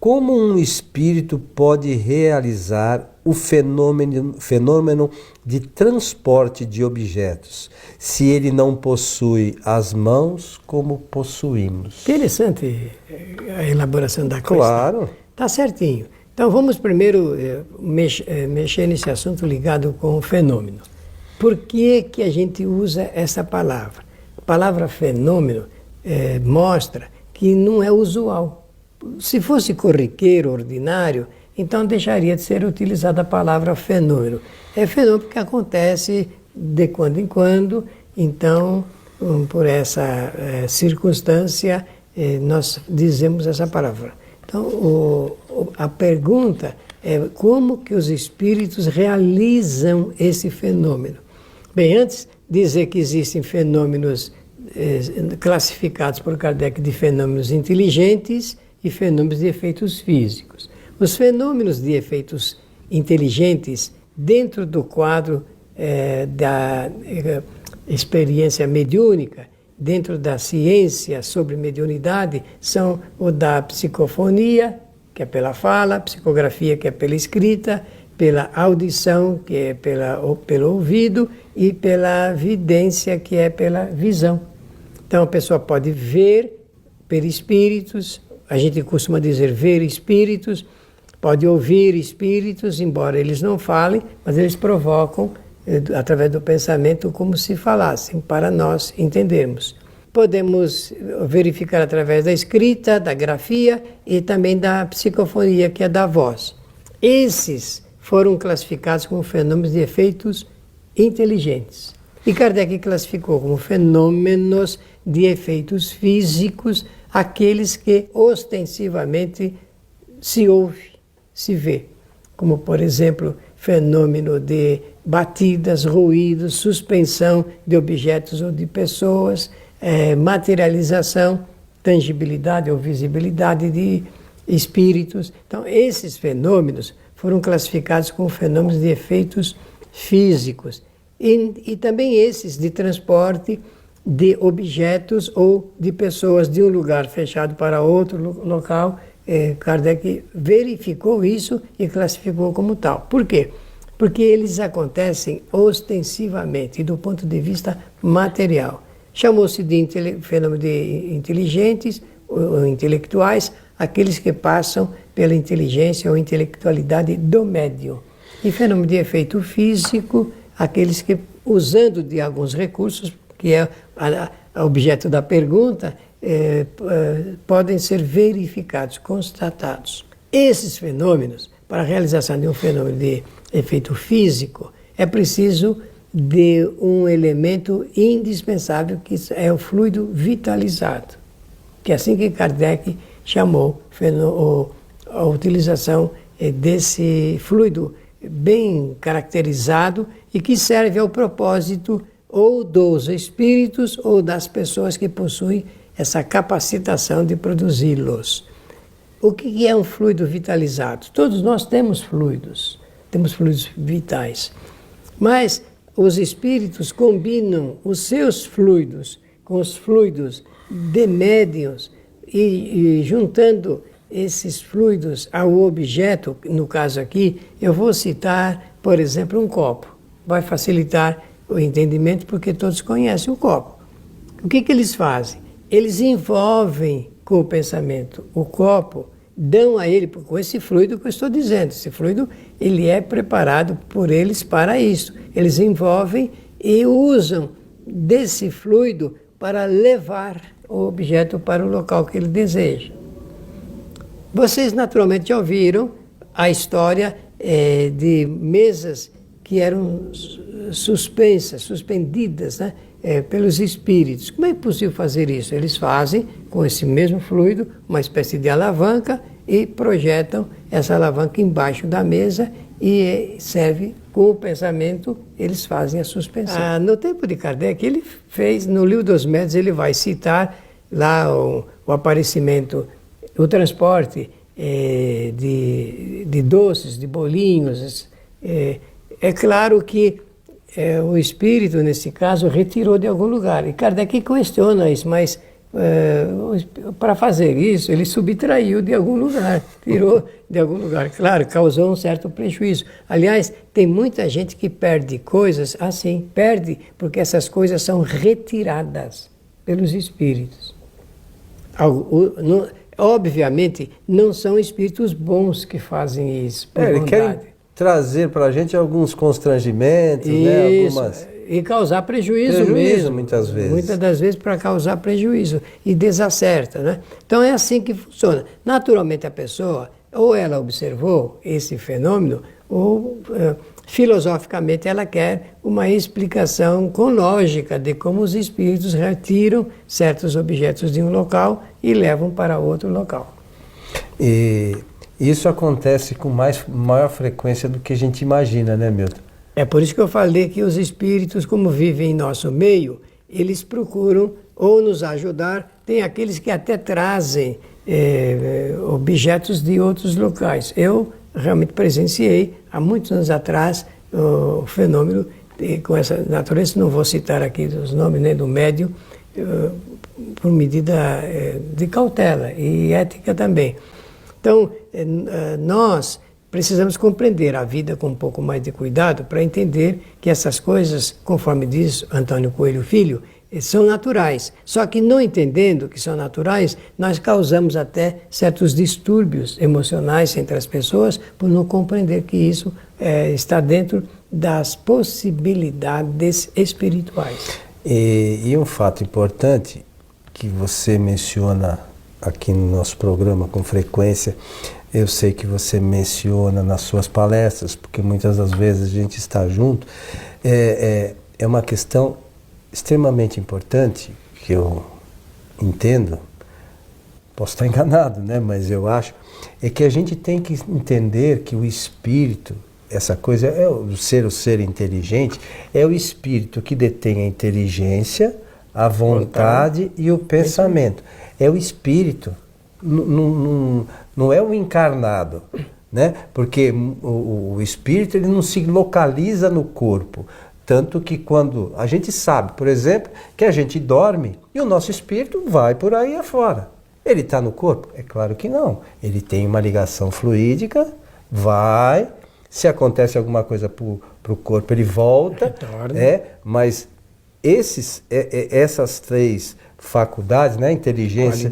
Como um espírito pode realizar o fenômeno de transporte de objetos, se ele não possui as mãos como possuímos? Interessante a elaboração da questão. Claro. Está certinho. Então vamos primeiro mexer nesse assunto ligado com o fenômeno. Por que a gente usa essa palavra? A palavra fenômeno mostra que não é usual. Se fosse corriqueiro, ordinário, então deixaria de ser utilizada a palavra fenômeno. É fenômeno que acontece de quando em quando, então, por essa circunstância, nós dizemos essa palavra. Então, a pergunta é como que os espíritos realizam esse fenômeno. Bem, antes dizer que existem fenômenos classificados por Kardec de fenômenos inteligentes e fenômenos de efeitos físicos. Os fenômenos de efeitos inteligentes, dentro do quadro da experiência mediúnica, dentro da ciência sobre mediunidade, são o da psicofonia, que é pela fala, psicografia, que é pela escrita, pela audição, que é pelo ouvido, e pela vidência, que é pela visão. Então a pessoa pode ver perispíritos, a gente costuma dizer ver espíritos, pode ouvir espíritos, embora eles não falem, mas eles provocam, através do pensamento, como se falassem, para nós entendermos. Podemos verificar através da escrita, da grafia e também da psicofonia, que é da voz. Esses foram classificados como fenômenos de efeitos inteligentes. E Kardec classificou como fenômenos de efeitos físicos aqueles que ostensivamente se ouve, se vê, como por exemplo fenômeno de batidas, ruídos, suspensão de objetos ou de pessoas, materialização, tangibilidade ou visibilidade de espíritos. Então esses fenômenos foram classificados como fenômenos de efeitos físicos e também esses de transporte de objetos ou de pessoas de um lugar fechado para outro local. Kardec verificou isso e classificou como tal. Por quê? Porque eles acontecem ostensivamente do ponto de vista material. Chamou-se de fenômeno de inteligentes ou intelectuais, aqueles que passam pela inteligência ou intelectualidade do médium. E fenômeno de efeito físico, aqueles que, usando de alguns recursos, que é objeto da pergunta, podem ser verificados, constatados. Esses fenômenos, para a realização de um fenômeno de efeito físico, é preciso de um elemento indispensável, que é o fluido vitalizado, que é assim que Kardec chamou a utilização desse fluido bem caracterizado e que serve ao propósito ou dos espíritos ou das pessoas que possuem essa capacitação de produzi-los. O que é um fluido vitalizado? Todos nós temos fluidos vitais, mas os espíritos combinam os seus fluidos com os fluidos de médiuns e juntando esses fluidos ao objeto. No caso aqui, eu vou citar, por exemplo, um copo. Vai facilitar o entendimento porque todos conhecem o copo. O que eles fazem? Eles envolvem com o pensamento o copo, dão a ele, com esse fluido que eu estou dizendo, esse fluido ele é preparado por eles para isso. Eles envolvem e usam desse fluido para levar o objeto para o local que ele deseja. Vocês naturalmente já ouviram a história de mesas que eram suspendidas, né, pelos espíritos. Como é possível fazer isso? Eles fazem com esse mesmo fluido uma espécie de alavanca e projetam essa alavanca embaixo da mesa e serve com o pensamento, eles fazem a suspensão. No tempo de Kardec, ele fez, no Livro dos Médiuns, ele vai citar lá o aparecimento, o transporte de doces, de bolinhos. É claro que o espírito, nesse caso, retirou de algum lugar. E Kardec questiona isso, mas para fazer isso, ele subtraiu de algum lugar, tirou de algum lugar. Claro, causou um certo prejuízo. Aliás, tem muita gente que perde coisas assim, perde porque essas coisas são retiradas pelos espíritos. Obviamente, não são espíritos bons que fazem isso, por Eles querem bondade. trazer para a gente alguns constrangimentos, né? Algumas... E causar prejuízo mesmo. Muitas vezes. Muitas das vezes para causar prejuízo e desacerta, né? Então é assim que funciona. Naturalmente a pessoa, ou ela observou esse fenômeno, ou filosoficamente ela quer uma explicação com lógica de como os espíritos retiram certos objetos de um local e levam para outro local. E isso acontece com maior frequência do que a gente imagina, né, Milton? É por isso que eu falei que os espíritos, como vivem em nosso meio, eles procuram ou nos ajudar. Tem aqueles que até trazem objetos de outros locais. Eu realmente presenciei, há muitos anos atrás, o fenômeno com essa natureza. Não vou citar aqui os nomes nem do médium, por medida de cautela e ética também. Então, nós precisamos compreender a vida com um pouco mais de cuidado para entender que essas coisas, conforme diz Antônio Coelho Filho, são naturais. Só que não entendendo que são naturais, nós causamos até certos distúrbios emocionais entre as pessoas por não compreender que isso está dentro das possibilidades espirituais. E um fato importante que você menciona aqui no nosso programa com frequência, eu sei que você menciona nas suas palestras, porque muitas das vezes a gente está junto, é uma questão extremamente importante, que eu entendo, posso estar enganado, né? Mas eu acho, é que a gente tem que entender que o espírito, essa coisa, o ser inteligente, é o espírito que detém a inteligência, a vontade e o pensamento. É o espírito. Não é o encarnado, né? Porque o espírito ele não se localiza no corpo. Tanto que quando a gente sabe, por exemplo, que a gente dorme e o nosso espírito vai por aí afora. Ele está no corpo? É claro que não. Ele tem uma ligação fluídica, vai, se acontece alguma coisa para o corpo, ele volta. Mas essas três faculdades, né, inteligência,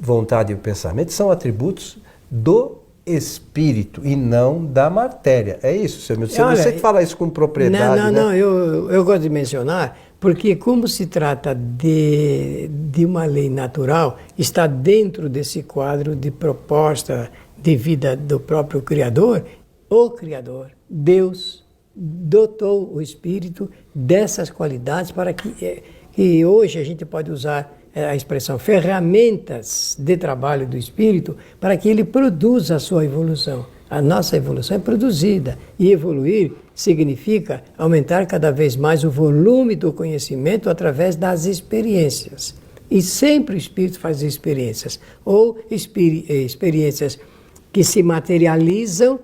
vontade e o pensamento, são atributos do espírito e não da matéria. É isso, seu Milton? Você que fala isso com propriedade. Não, eu gosto de mencionar, porque como se trata de uma lei natural, está dentro desse quadro de proposta de vida do próprio Criador, o Criador, Deus, dotou o espírito dessas qualidades para que hoje a gente pode usar a expressão ferramentas de trabalho do espírito para que ele produza a sua evolução. A nossa evolução é produzida e evoluir significa aumentar cada vez mais o volume do conhecimento através das experiências. E sempre o espírito faz experiências, ou experiências que se materializam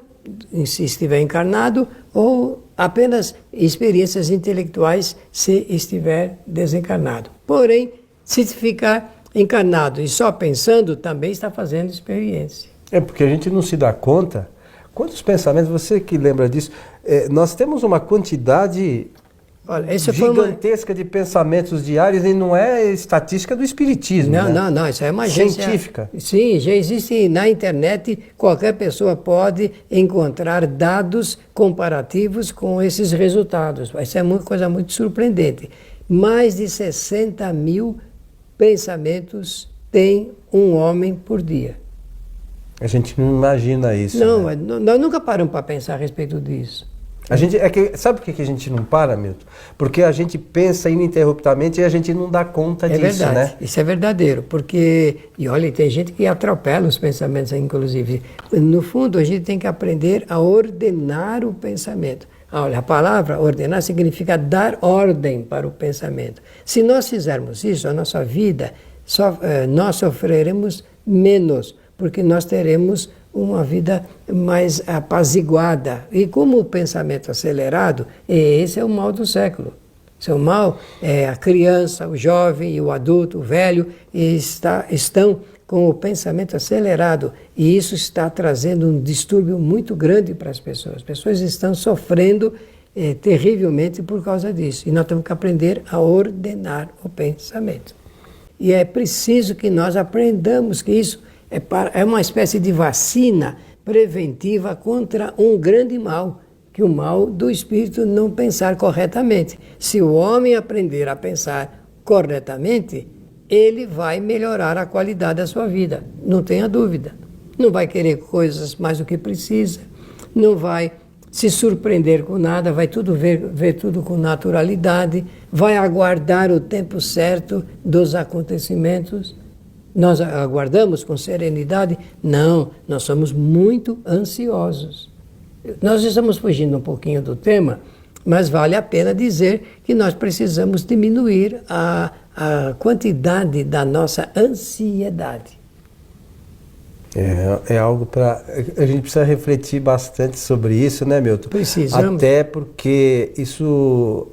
se estiver encarnado, ou apenas experiências intelectuais se estiver desencarnado. Porém, se ficar encarnado e só pensando, também está fazendo experiência. É porque a gente não se dá conta. Quantos pensamentos, você que lembra disso, nós temos uma quantidade gigantesca de pensamentos diários e não é estatística do espiritismo. Não, isso é uma agência científica. Sim, já existe na internet, qualquer pessoa pode encontrar dados comparativos com esses resultados. Isso é uma coisa muito surpreendente. Mais de 60 mil pensamentos tem um homem por dia. A gente não imagina isso. Não, né? Nós nunca paramos para pensar a respeito disso. Sabe por que a gente não para, Milton? Porque a gente pensa ininterruptamente e a gente não dá conta disso, verdade, né? Isso é verdadeiro, porque, e olha, tem gente que atropela os pensamentos, inclusive. No fundo, a gente tem que aprender a ordenar o pensamento. Olha, a palavra ordenar significa dar ordem para o pensamento. Se nós fizermos isso, a nossa vida, nós sofreremos menos, porque nós teremos uma vida mais apaziguada. E como o pensamento acelerado, esse é o mal do século. Seu mal é a criança, o jovem e o adulto, o velho, estão com o pensamento acelerado e isso está trazendo um distúrbio muito grande para as pessoas. As pessoas estão sofrendo terrivelmente por causa disso. E nós temos que aprender a ordenar o pensamento. E é preciso que nós aprendamos que isso é uma espécie de vacina preventiva contra um grande mal, que o mal do espírito não pensar corretamente. Se o homem aprender a pensar corretamente, ele vai melhorar a qualidade da sua vida, não tenha dúvida. Não vai querer coisas mais do que precisa, não vai se surpreender com nada, vai tudo ver tudo com naturalidade, vai aguardar o tempo certo dos acontecimentos. Nós aguardamos com serenidade? Não, nós somos muito ansiosos. Nós estamos fugindo um pouquinho do tema, mas vale a pena dizer que nós precisamos diminuir a quantidade da nossa ansiedade. É algo para... A gente precisa refletir bastante sobre isso, né, Milton? Precisamos. Até porque isso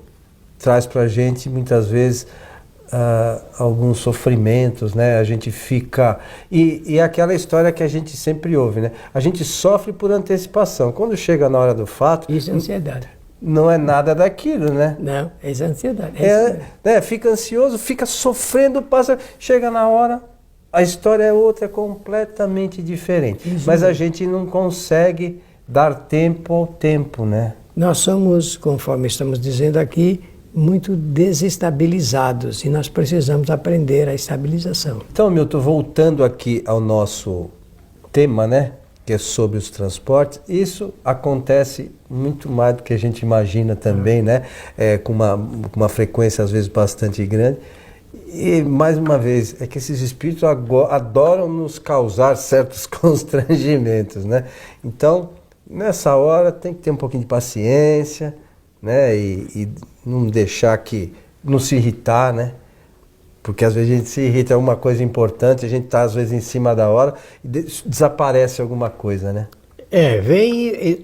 traz para a gente, muitas vezes, alguns sofrimentos, né? A gente fica... E aquela história que a gente sempre ouve, né? A gente sofre por antecipação. Quando chega na hora do fato... Isso é ansiedade. Não é nada daquilo, né? Não, é ansiedade. Né? Fica ansioso, fica sofrendo, passa... Chega na hora, a história é outra, é completamente diferente. Isso. Mas a gente não consegue dar tempo ao tempo, né? Nós somos, conforme estamos dizendo aqui, muito desestabilizados e nós precisamos aprender a estabilização. Então, Milton, voltando aqui ao nosso tema, né, que é sobre os transportes, isso acontece muito mais do que a gente imagina também, né, com uma frequência às vezes bastante grande. E, mais uma vez, é que esses espíritos adoram nos causar certos constrangimentos, né? Então, nessa hora tem que ter um pouquinho de paciência, né, e não deixar não se irritar, né? Porque às vezes a gente se irrita em alguma coisa importante, a gente está às vezes em cima da hora e desaparece alguma coisa, né?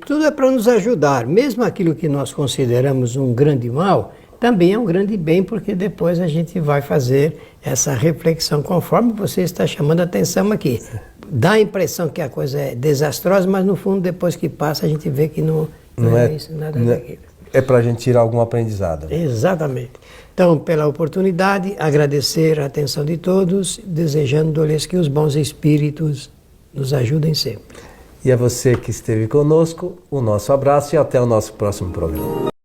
Tudo é para nos ajudar. Mesmo aquilo que nós consideramos um grande mal, também é um grande bem, porque depois a gente vai fazer essa reflexão, conforme você está chamando a atenção aqui. Dá a impressão que a coisa é desastrosa, mas no fundo, depois que passa, a gente vê que não é isso, nada daquilo. É para a gente tirar algum aprendizado. Né? Exatamente. Então, pela oportunidade, agradecer a atenção de todos, desejando-lhes que os bons espíritos nos ajudem sempre. E a você que esteve conosco, o nosso abraço e até o nosso próximo programa.